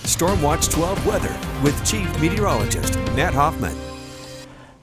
Storm Watch 12 weather with Chief Meteorologist Matt Hoffman.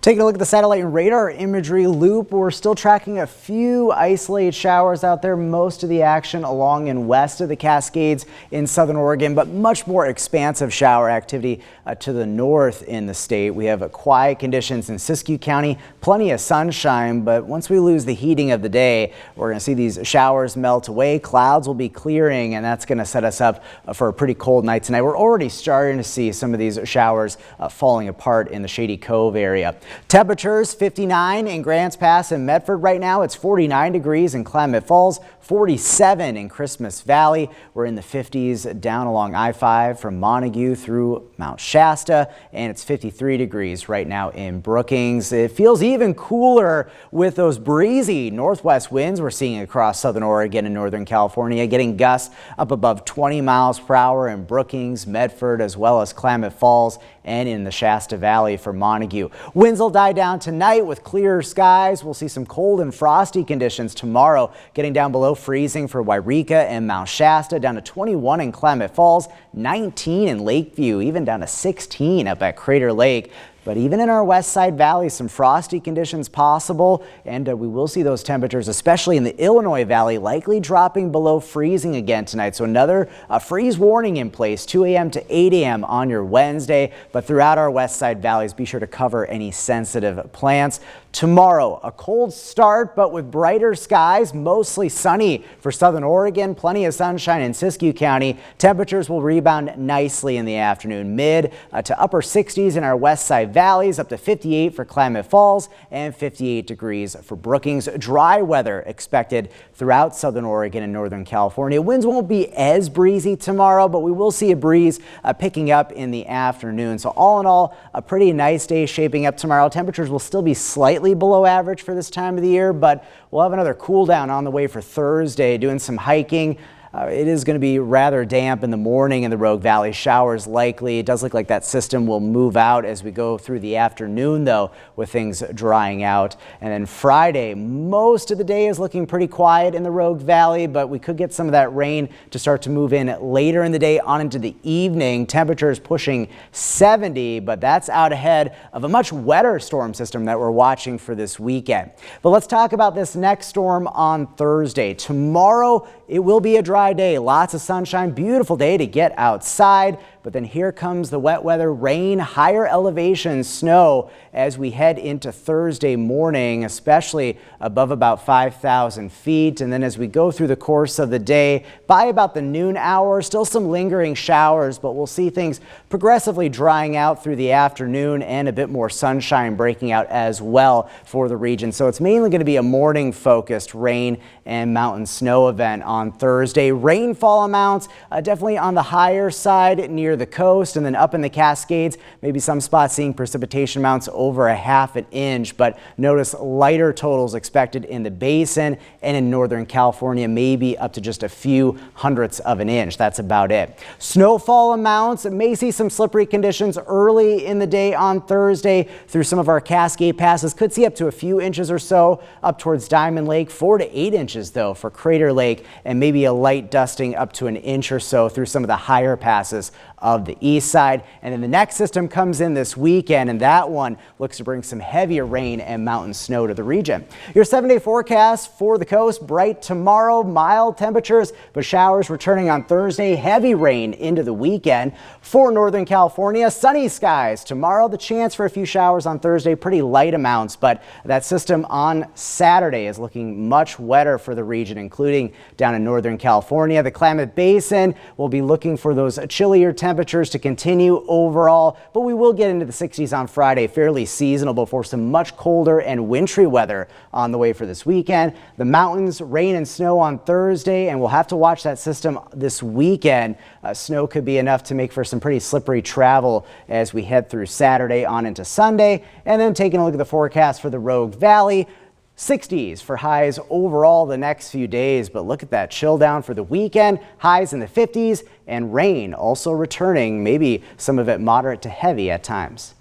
Taking a look at the satellite and radar imagery loop, we're still tracking a few isolated showers out there. Most of the action along and west of the Cascades in southern Oregon, but much more expansive shower activity to the north in the state. We have quiet conditions in Siskiyou County, plenty of sunshine, but once we lose the heating of the day, we're going to see these showers melt away. Clouds will be clearing, and that's going to set us up for a pretty cold night tonight. We're already starting to see some of these showers falling apart in the Shady Cove area. Temperatures 59 in Grants Pass and Medford right now. It's 49 degrees in Klamath Falls, 47 in Christmas Valley. We're in the 50s down along I-5 from Montague through Mount Shasta, and it's 53 degrees right now in Brookings. It feels even cooler with those breezy northwest winds we're seeing across southern Oregon and northern California, getting gusts up above 20 miles per hour in Brookings, Medford, as well as Klamath Falls and in the Shasta Valley for Montague. Winds will die down tonight with clearer skies. We'll see some cold and frosty conditions tomorrow, getting down below freezing for Wairika and Mount Shasta, down to 21 in Klamath Falls, 19 in Lakeview, even down to 16 up at Crater Lake. But even in our west side valley, some frosty conditions possible, and we will see those temperatures, especially in the Illinois Valley, likely dropping below freezing again tonight. So another freeze warning in place, 2 a.m. to 8 a.m. on your Wednesday. But throughout our west side valleys, be sure to cover any sensitive plants. Tomorrow, a cold start, but with brighter skies, mostly sunny for southern Oregon, plenty of sunshine in Siskiyou County. Temperatures will rebound nicely in the afternoon, mid to upper 60s in our west side valleys, up to 58 for Klamath Falls and 58 degrees for Brookings. Dry weather expected throughout southern Oregon and northern California. Winds won't be as breezy tomorrow, but we will see a breeze picking up in the afternoon. So all in all, a pretty nice day shaping up tomorrow. Temperatures will still be slightly below average for this time of the year, but we'll have another cool down on the way for Thursday, doing some hiking. It is going to be rather damp in the morning in the Rogue Valley. Showers likely. It does look like that system will move out as we go through the afternoon, though, with things drying out. And then Friday, most of the day is looking pretty quiet in the Rogue Valley, but we could get some of that rain to start to move in later in the day on into the evening. Temperatures pushing 70, but that's out ahead of a much wetter storm system that we're watching for this weekend. But let's talk about this next storm on Thursday. Tomorrow, it will be a dry day, lots of sunshine, beautiful day to get outside. But then here comes the wet weather, rain, higher elevation, snow as we head into Thursday morning, especially above about 5,000 feet. And then as we go through the course of the day, by about the noon hour, still some lingering showers, but we'll see things progressively drying out through the afternoon and a bit more sunshine breaking out as well for the region. So it's mainly going to be a morning focused rain and mountain snow event on Thursday. Rainfall amounts definitely on the higher side near the coast, and then up in the Cascades, maybe some spots seeing precipitation amounts over a ½ an inch, but notice lighter totals expected in the basin and in northern California, maybe up to just a few hundredths of an inch. That's about it. Snowfall amounts, may see some slippery conditions early in the day on Thursday through some of our Cascade passes. Could see up to a few inches or so up towards Diamond Lake, 4 to 8 inches though for Crater Lake, and maybe a light dusting up to an inch or so through some of the higher passes of the east side. And then the next system comes in this weekend, and that one looks to bring some heavier rain and mountain snow to the region. Your 7-day forecast for the coast: bright tomorrow, mild temperatures, but showers returning on Thursday, heavy rain into the weekend. For northern California, sunny skies tomorrow, the chance for a few showers on Thursday, pretty light amounts, but that system on Saturday is looking much wetter for the region, including down in northern California. The Klamath Basin will be looking for those chillier temperatures to continue overall, but we will get into the 60s on Friday, fairly seasonal before some much colder and wintry weather on the way for this weekend. The mountains, rain and snow on Thursday, and we'll have to watch that system this weekend. Snow could be enough to make for some pretty slippery travel as we head through Saturday on into Sunday. And then taking a look at the forecast for the Rogue Valley. 60s for highs overall the next few days, but look at that chill down for the weekend. Highs in the 50s and rain also returning, maybe some of it moderate to heavy at times.